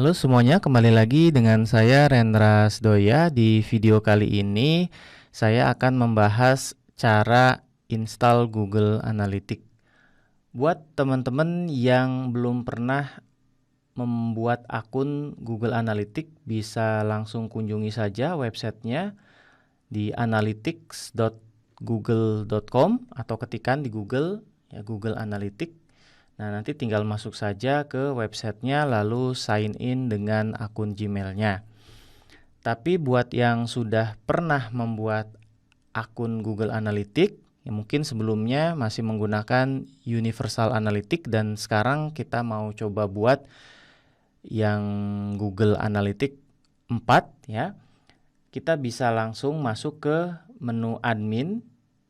Halo semuanya, kembali lagi dengan saya Rendra Sdoya. Di video kali ini saya akan membahas cara install Google Analytics. Buat teman-teman yang belum pernah membuat akun Google Analytics, bisa langsung kunjungi saja websitenya di analytics.google.com atau ketikan di Google ya Google Analytics. Nah, nanti tinggal masuk saja ke websitenya lalu sign in dengan akun Gmail-nya. Tapi buat yang sudah pernah membuat akun Google Analytics, yang mungkin sebelumnya masih menggunakan Universal Analytics dan sekarang kita mau coba buat yang Google Analytics 4 ya. Kita bisa langsung masuk ke menu admin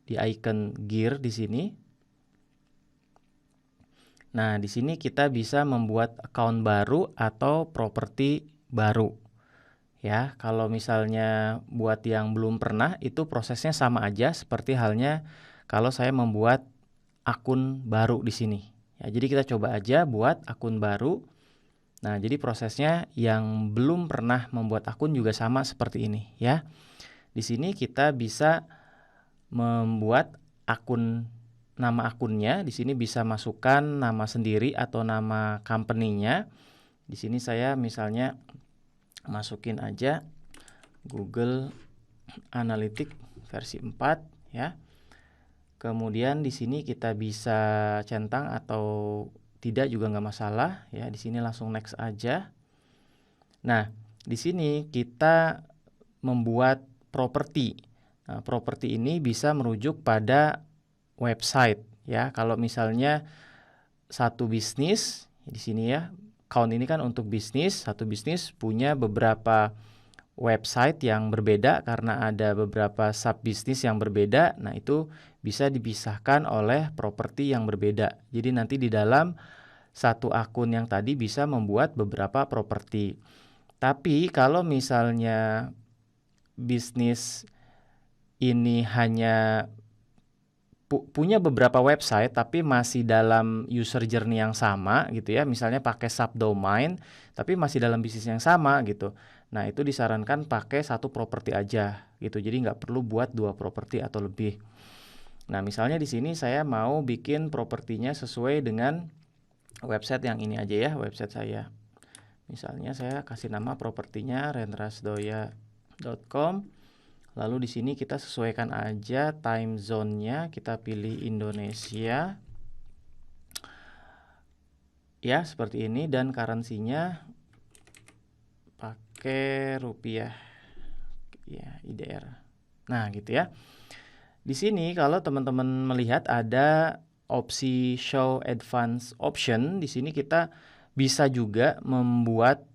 di icon gear di sini. Nah, di sini kita bisa membuat account baru atau properti baru. Ya, kalau misalnya buat yang belum pernah, itu prosesnya sama aja seperti halnya kalau saya membuat akun baru di sini. Ya, jadi kita coba aja buat akun baru. Nah, jadi prosesnya yang belum pernah membuat akun juga sama seperti ini, ya. Di sini kita bisa membuat akun. Nama akunnya di sini bisa masukkan nama sendiri atau nama company-nya. Di sini saya misalnya masukin aja Google Analytics versi 4 ya. Kemudian di sini kita bisa centang atau tidak juga nggak masalah ya. Di sini langsung next aja. Nah, di sini kita membuat properti. Nah, properti ini bisa merujuk pada website ya. Kalau misalnya satu bisnis di sini ya, account ini kan untuk bisnis, satu bisnis punya beberapa website yang berbeda karena ada beberapa sub bisnis yang berbeda. Nah, itu bisa dipisahkan oleh properti yang berbeda. Jadi nanti di dalam satu akun yang tadi bisa membuat beberapa properti. Tapi kalau misalnya bisnis ini hanya punya beberapa website tapi masih dalam user journey yang sama gitu ya, misalnya pakai subdomain tapi masih dalam bisnis yang sama gitu. Nah, itu disarankan pakai satu properti aja gitu. Jadi nggak perlu buat dua properti atau lebih. Nah, misalnya di sini saya mau bikin propertinya sesuai dengan website yang ini aja ya, website saya. Misalnya saya kasih nama propertinya rendrasdoya.com. Lalu di sini kita sesuaikan aja time zone-nya, kita pilih Indonesia. Ya, seperti ini dan currency-nya pakai rupiah. Ya, IDR. Nah, gitu ya. Di sini kalau teman-teman melihat ada opsi show advanced option, di sini kita bisa juga membuat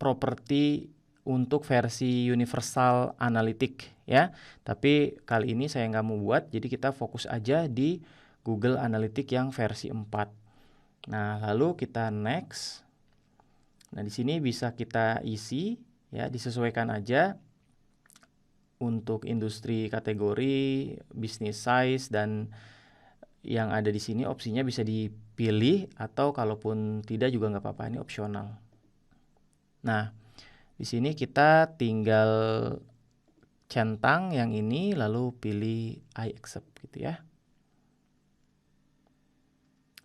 properti untuk versi Universal Analytics ya. Tapi kali ini saya nggak mau buat, jadi kita fokus aja di Google Analytics yang versi 4. Nah, lalu kita next. Nah, di sini bisa kita isi ya, disesuaikan aja untuk industri, kategori, bisnis size, dan yang ada di sini opsinya bisa dipilih atau kalaupun tidak juga nggak apa-apa, ini opsional. Nah, di sini kita tinggal centang yang ini lalu pilih I accept gitu ya.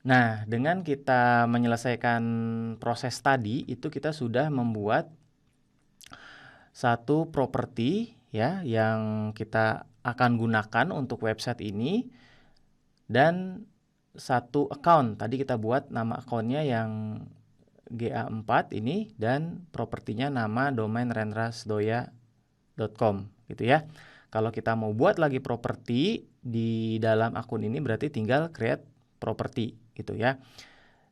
Nah, dengan kita menyelesaikan proses tadi itu kita sudah membuat satu properti ya yang kita akan gunakan untuk website ini dan satu account. Tadi kita buat nama akunnya yang GA4 ini dan propertinya nama domain rendrasdoya.com gitu ya. Kalau kita mau buat lagi properti di dalam akun ini berarti tinggal create property gitu ya.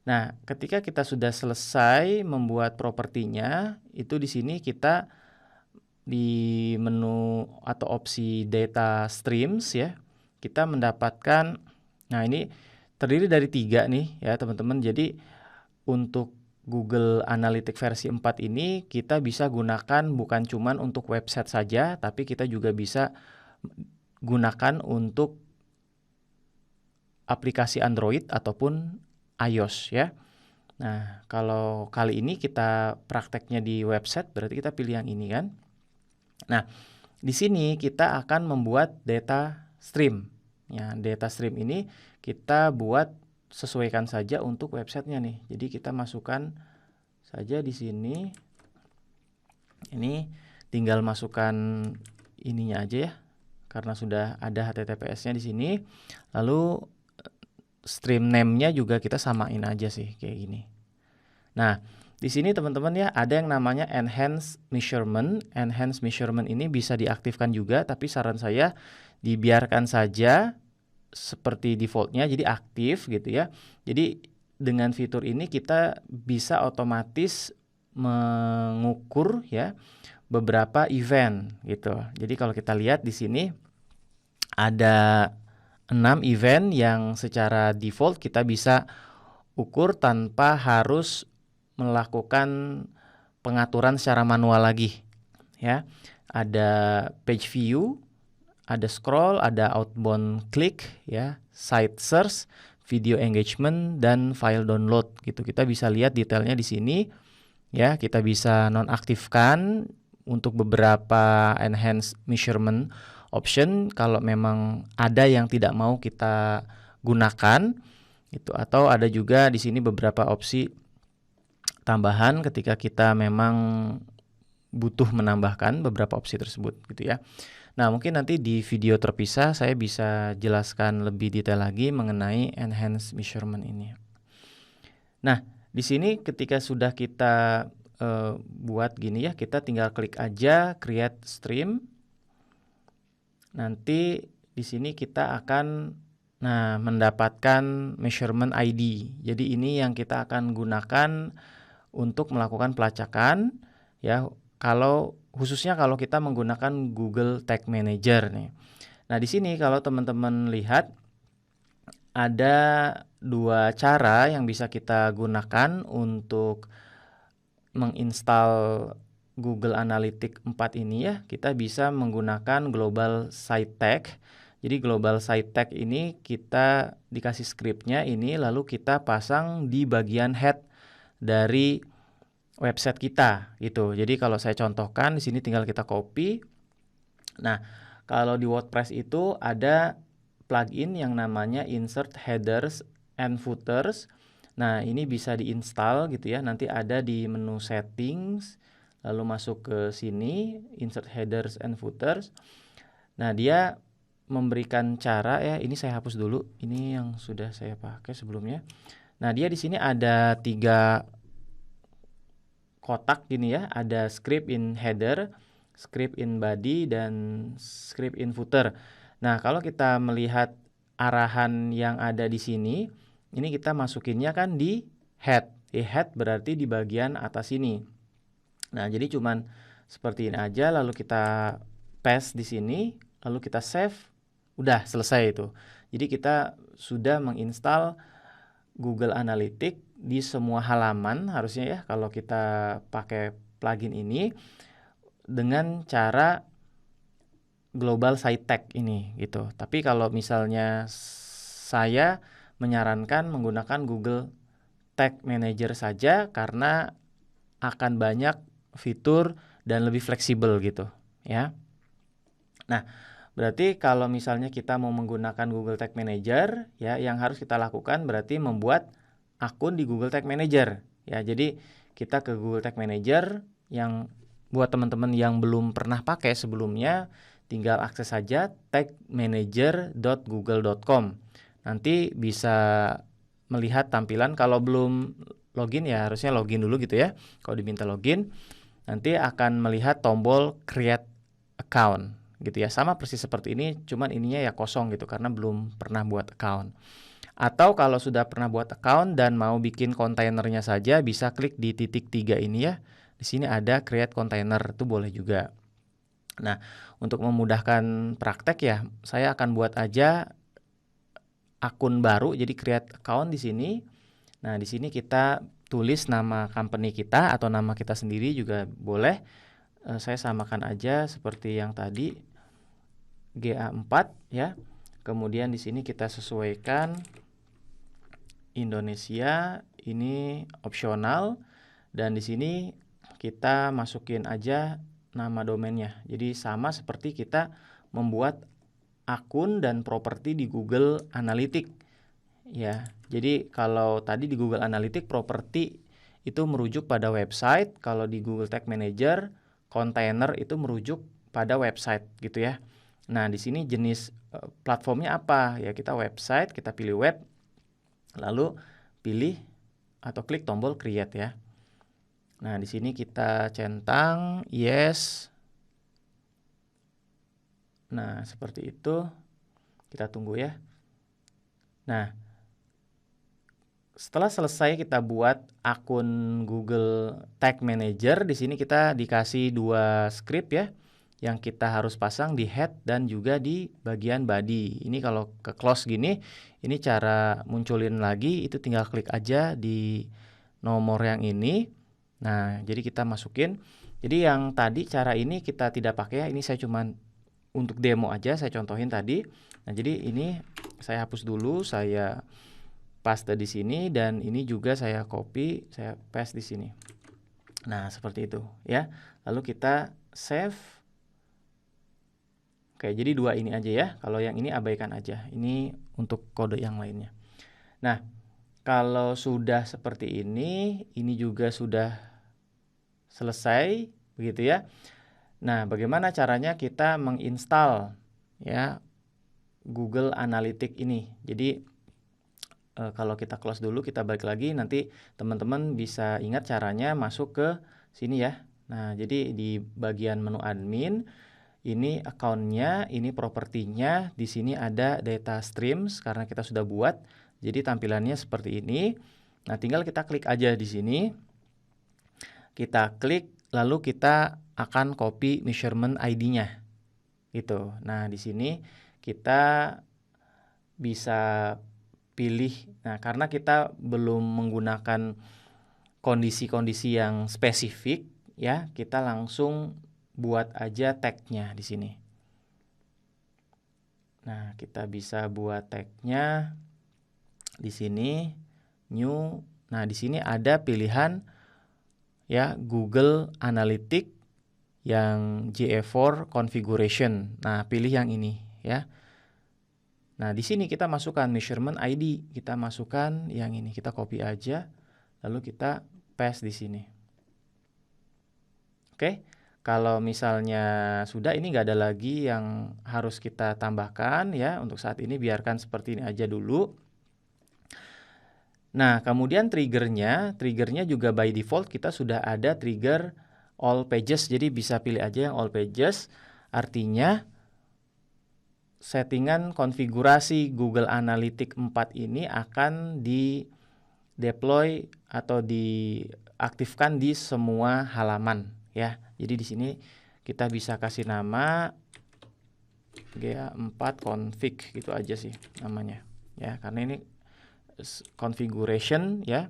Nah, ketika kita sudah selesai membuat propertinya, itu di sini kita di menu atau opsi data streams ya, kita mendapatkan, nah ini terdiri dari 3 nih ya teman-teman. Jadi untuk Google Analytics versi 4 ini kita bisa gunakan bukan cuman untuk website saja, tapi kita juga bisa gunakan untuk aplikasi Android ataupun iOS ya. Nah, kalau kali ini kita prakteknya di website, berarti kita pilih yang ini kan. Nah, di sini kita akan membuat data stream. Ya, data stream ini kita buat sesuaikan saja untuk websitenya nih. Jadi kita masukkan saja di sini. Ini tinggal masukkan ininya aja ya, karena sudah ada HTTPS-nya di sini. Lalu stream name-nya juga kita samain aja sih kayak gini. Nah, di sini teman-teman ya ada yang namanya enhance measurement. Enhance measurement ini bisa diaktifkan juga, tapi saran saya dibiarkan saja seperti defaultnya, jadi aktif gitu ya. Jadi dengan fitur ini kita bisa otomatis mengukur ya beberapa event gitu. Jadi kalau kita lihat di sini ada 6 event yang secara default kita bisa ukur tanpa harus melakukan pengaturan secara manual lagi ya. Ada page view, ada scroll, ada outbound click ya, site search, video engagement, dan file download gitu. Kita bisa lihat detailnya di sini ya. Kita bisa nonaktifkan untuk beberapa enhance measurement option kalau memang ada yang tidak mau kita gunakan itu, atau ada juga di sini beberapa opsi tambahan ketika kita memang butuh menambahkan beberapa opsi tersebut gitu ya. Nah, mungkin nanti di video terpisah saya bisa jelaskan lebih detail lagi mengenai enhance measurement ini. Nah, di sini ketika sudah kita buat gini ya, kita tinggal klik aja create stream. Nanti di sini kita akan mendapatkan measurement ID. Jadi ini yang kita akan gunakan untuk melakukan pelacakan ya, khususnya kalau kita menggunakan Google Tag Manager nih. Nah, di sini kalau teman-teman lihat ada 2 cara yang bisa kita gunakan untuk menginstal Google Analytics 4 ini ya. Kita bisa menggunakan Global Site Tag. Jadi Global Site Tag ini kita dikasih scriptnya ini, lalu kita pasang di bagian head dari website kita gitu. Jadi kalau saya contohkan di sini tinggal kita copy. Nah, kalau di WordPress itu ada plugin yang namanya Insert Headers and Footers. Nah, ini bisa diinstal gitu ya. Nanti ada di menu settings, lalu masuk ke sini Insert Headers and Footers. Nah, dia memberikan cara ya. Ini saya hapus dulu. Ini yang sudah saya pakai sebelumnya. Nah, dia di sini ada 3 kotak gini ya. Ada script in header, script in body, dan script in footer. Nah, kalau kita melihat arahan yang ada di sini, ini kita masukinnya kan di head. Head berarti di bagian atas ini. Nah, jadi cuman seperti ini aja, lalu kita paste di sini, lalu kita save, udah selesai itu. Jadi kita sudah menginstal Google Analytics di semua halaman harusnya ya kalau kita pakai plugin ini dengan cara Global Site Tag ini gitu. Tapi kalau misalnya saya menyarankan menggunakan Google Tag Manager saja karena akan banyak fitur dan lebih fleksibel gitu ya. Nah, berarti kalau misalnya kita mau menggunakan Google Tag Manager ya, yang harus kita lakukan berarti membuat akun di Google Tag Manager ya. Jadi kita ke Google Tag Manager, yang buat teman-teman yang belum pernah pakai sebelumnya tinggal akses saja tagmanager.google.com. Nanti bisa melihat tampilan. Kalau belum login ya harusnya login dulu gitu ya. Kalau diminta login, nanti akan melihat tombol create account gitu ya. Sama persis seperti ini, cuman ininya ya kosong gitu karena belum pernah buat account. Atau kalau sudah pernah buat account dan mau bikin kontainernya saja, bisa klik di titik 3 ini ya. Di sini ada create container, itu boleh juga. Nah, untuk memudahkan praktek ya, saya akan buat aja akun baru, jadi create account di sini. Nah, di sini kita tulis nama company kita atau nama kita sendiri juga boleh. Saya samakan aja seperti yang tadi, GA4 ya. Kemudian di sini kita sesuaikan Indonesia, ini opsional, dan di sini kita masukin aja nama domainnya. Jadi sama seperti kita membuat akun dan properti di Google Analytics ya. Jadi kalau tadi di Google Analytics properti itu merujuk pada website, kalau di Google Tag Manager kontainer itu merujuk pada website gitu ya. Nah, di sini jenis platformnya apa? Ya, kita website, kita pilih web, lalu pilih atau klik tombol create ya. Nah, di sini kita centang yes. Nah, seperti itu. Kita tunggu ya. Nah, setelah selesai kita buat akun Google Tag Manager, di sini kita dikasih 2 script ya, yang kita harus pasang di head dan juga di bagian body. Ini kalau ke close gini, ini cara munculin lagi, itu tinggal klik aja di nomor yang ini. Nah, jadi kita masukin. Jadi yang tadi cara ini kita tidak pakai ya, ini saya cuman untuk demo aja, saya contohin tadi. Nah, jadi ini saya hapus dulu, saya paste di sini, dan ini juga saya copy, saya paste di sini. Nah, seperti itu ya. Lalu kita save. Oke, jadi 2 ini aja ya. Kalau yang ini abaikan aja. Ini untuk kode yang lainnya. Nah, kalau sudah seperti ini juga sudah selesai begitu ya. Nah, bagaimana caranya kita menginstal ya Google Analytics ini. Jadi kalau kita close dulu, kita balik lagi, nanti teman-teman bisa ingat caranya masuk ke sini ya. Nah, jadi di bagian menu admin, ini account-nya, ini propertinya, di sini ada data streams karena kita sudah buat. Jadi tampilannya seperti ini. Nah, tinggal kita klik aja di sini. Kita klik, lalu kita akan copy measurement ID-nya. Gitu. Nah, di sini kita bisa pilih. Nah, karena kita belum menggunakan kondisi-kondisi yang spesifik ya, kita langsung buat aja tag-nya di sini. Nah, kita bisa buat tag-nya di sini new. Nah, di sini ada pilihan ya Google Analytics yang GA4 configuration. Nah, pilih yang ini ya. Nah, di sini kita masukkan measurement ID, kita masukkan yang ini, kita copy aja, lalu kita paste di sini. Oke, kalau misalnya sudah, ini nggak ada lagi yang harus kita tambahkan ya. Untuk saat ini biarkan seperti ini aja dulu. Nah, kemudian triggernya juga by default kita sudah ada trigger all pages, jadi bisa pilih aja yang all pages. Artinya settingan konfigurasi Google Analytics 4 ini akan di deploy atau diaktifkan di semua halaman ya. Jadi di sini kita bisa kasih nama GA4 config gitu aja sih namanya ya, karena ini configuration ya,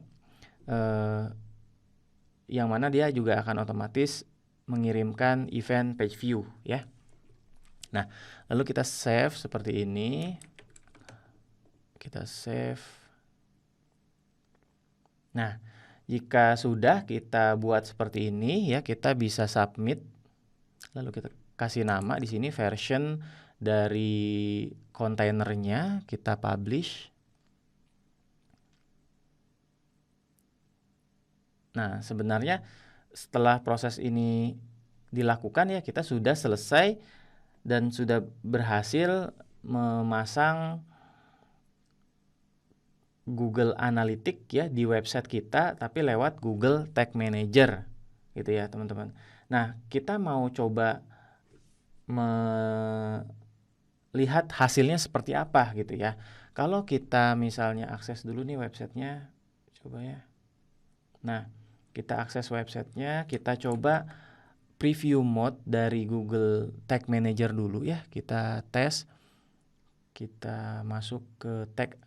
yang mana dia juga akan otomatis mengirimkan event page view ya. Nah, lalu kita save seperti ini. Kita save. Nah, jika sudah kita buat seperti ini ya, kita bisa submit. Lalu kita kasih nama di sini, version dari kontainernya kita publish. Nah, sebenarnya setelah proses ini dilakukan ya, kita sudah selesai dan sudah berhasil memasang Google Analytics ya di website kita, tapi lewat Google Tag Manager gitu ya teman-teman. Nah, kita mau coba melihat hasilnya seperti apa gitu ya. Kalau kita misalnya akses dulu nih websitenya, coba ya. Nah, kita akses websitenya, kita coba preview mode dari Google Tag Manager dulu ya. Kita tes, kita masuk ke Tag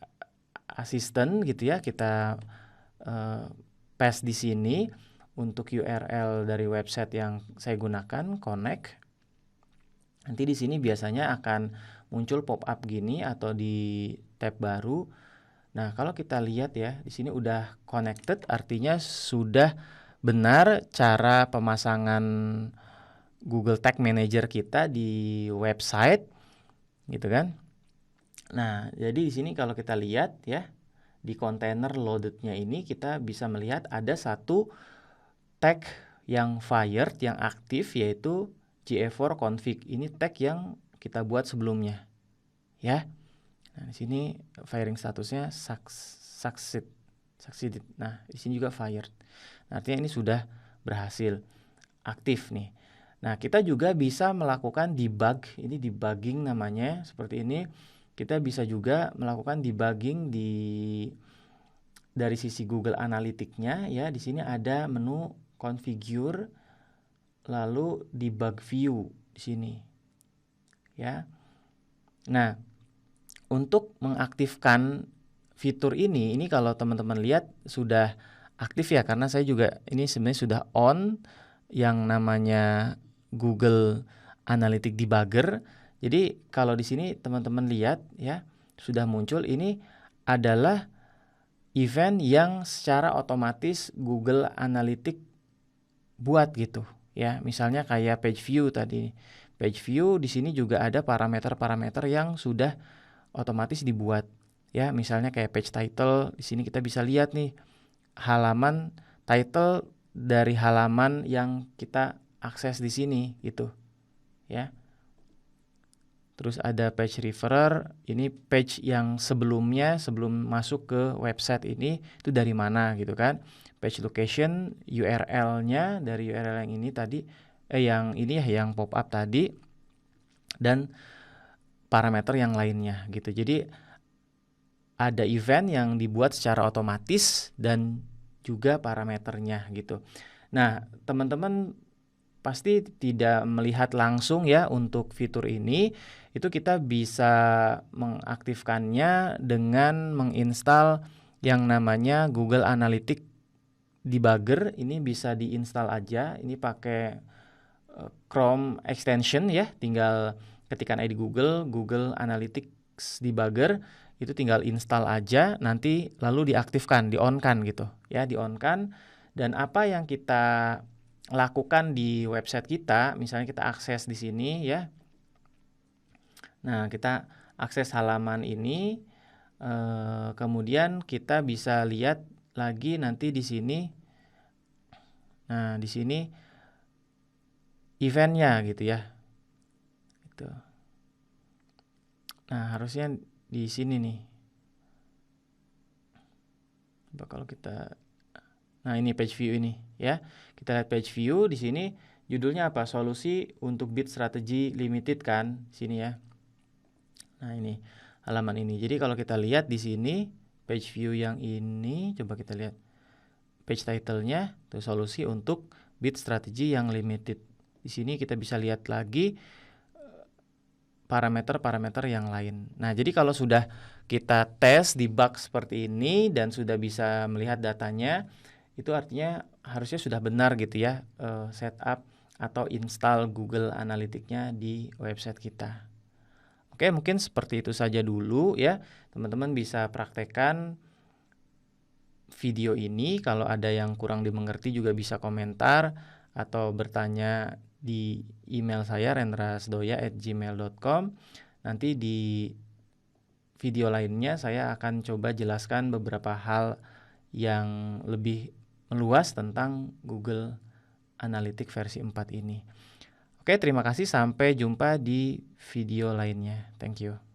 Assistant gitu ya. Kita paste di sini untuk URL dari website yang saya gunakan, connect. Nanti di sini biasanya akan muncul pop up gini atau di tab baru. Nah, kalau kita lihat ya, di sini udah connected, artinya sudah benar cara pemasangan Google Tag Manager kita di website, gitu kan. Nah, jadi di sini kalau kita lihat ya, di container loaded-nya ini kita bisa melihat ada satu tag yang fired, yang aktif, yaitu GA4 config. Ini tag yang kita buat sebelumnya, ya. Nah, di sini firing statusnya succeeded. Nah, di sini juga fired. Nah, artinya ini sudah berhasil aktif nih. Nah, kita juga bisa melakukan debug. Ini debugging namanya, seperti ini. Kita bisa juga melakukan debugging dari sisi Google Analytics-nya ya. Di sini ada menu configure, lalu debug view di sini. Ya. Nah, untuk mengaktifkan fitur ini kalau teman-teman lihat sudah aktif ya, karena saya juga ini sebenarnya sudah on yang namanya Google Analytics Debugger. Jadi kalau di sini teman-teman lihat ya, sudah muncul, ini adalah event yang secara otomatis Google Analytics buat gitu ya. Misalnya kayak page view tadi. Page view di sini juga ada parameter-parameter yang sudah otomatis dibuat ya. Misalnya kayak page title, di sini kita bisa lihat nih halaman title dari halaman yang kita akses di sini gitu ya. Terus ada page referrer, ini page yang sebelumnya, sebelum masuk ke website ini itu dari mana gitu kan. Page location, URL-nya dari URL yang ini tadi, yang ini ya, yang pop up tadi, dan parameter yang lainnya gitu. Jadi ada event yang dibuat secara otomatis dan juga parameternya gitu. Nah, teman-teman pasti tidak melihat langsung ya untuk fitur ini. Itu kita bisa mengaktifkannya dengan menginstal yang namanya Google Analytics Debugger. Ini bisa diinstal aja, ini pakai Chrome extension ya, tinggal ketikkan ID Google Analytics Debugger, itu tinggal install aja, nanti lalu diaktifkan, di-on-kan gitu ya, di-on-kan. Dan apa yang kita lakukan di website kita, misalnya kita akses di sini ya. Nah, kita akses halaman ini, kemudian kita bisa lihat lagi nanti di sini. Nah, di sini eventnya gitu ya. Gitu. Nah, harusnya di sini nih. Coba kalau kita, nah ini page view ini ya. Kita lihat page view di sini, judulnya apa? Solusi untuk bid strategy limited kan, sini ya. Nah, ini halaman ini. Jadi kalau kita lihat di sini page view yang ini, coba kita lihat page title-nya, itu solusi untuk bid strategy yang limited. Di sini kita bisa lihat lagi parameter-parameter yang lain. Nah, jadi kalau sudah kita tes debug seperti ini dan sudah bisa melihat datanya, itu artinya harusnya sudah benar gitu ya, setup atau install Google Analytics-nya di website kita. Oke, mungkin seperti itu saja dulu ya. Teman-teman bisa praktekkan video ini. Kalau ada yang kurang dimengerti juga bisa komentar atau bertanya di email saya rendrasdoya@gmail.com. Nanti di video lainnya saya akan coba jelaskan beberapa hal yang lebih meluas tentang Google Analytics versi 4 ini. Oke, terima kasih. Sampai jumpa di video lainnya. Thank you.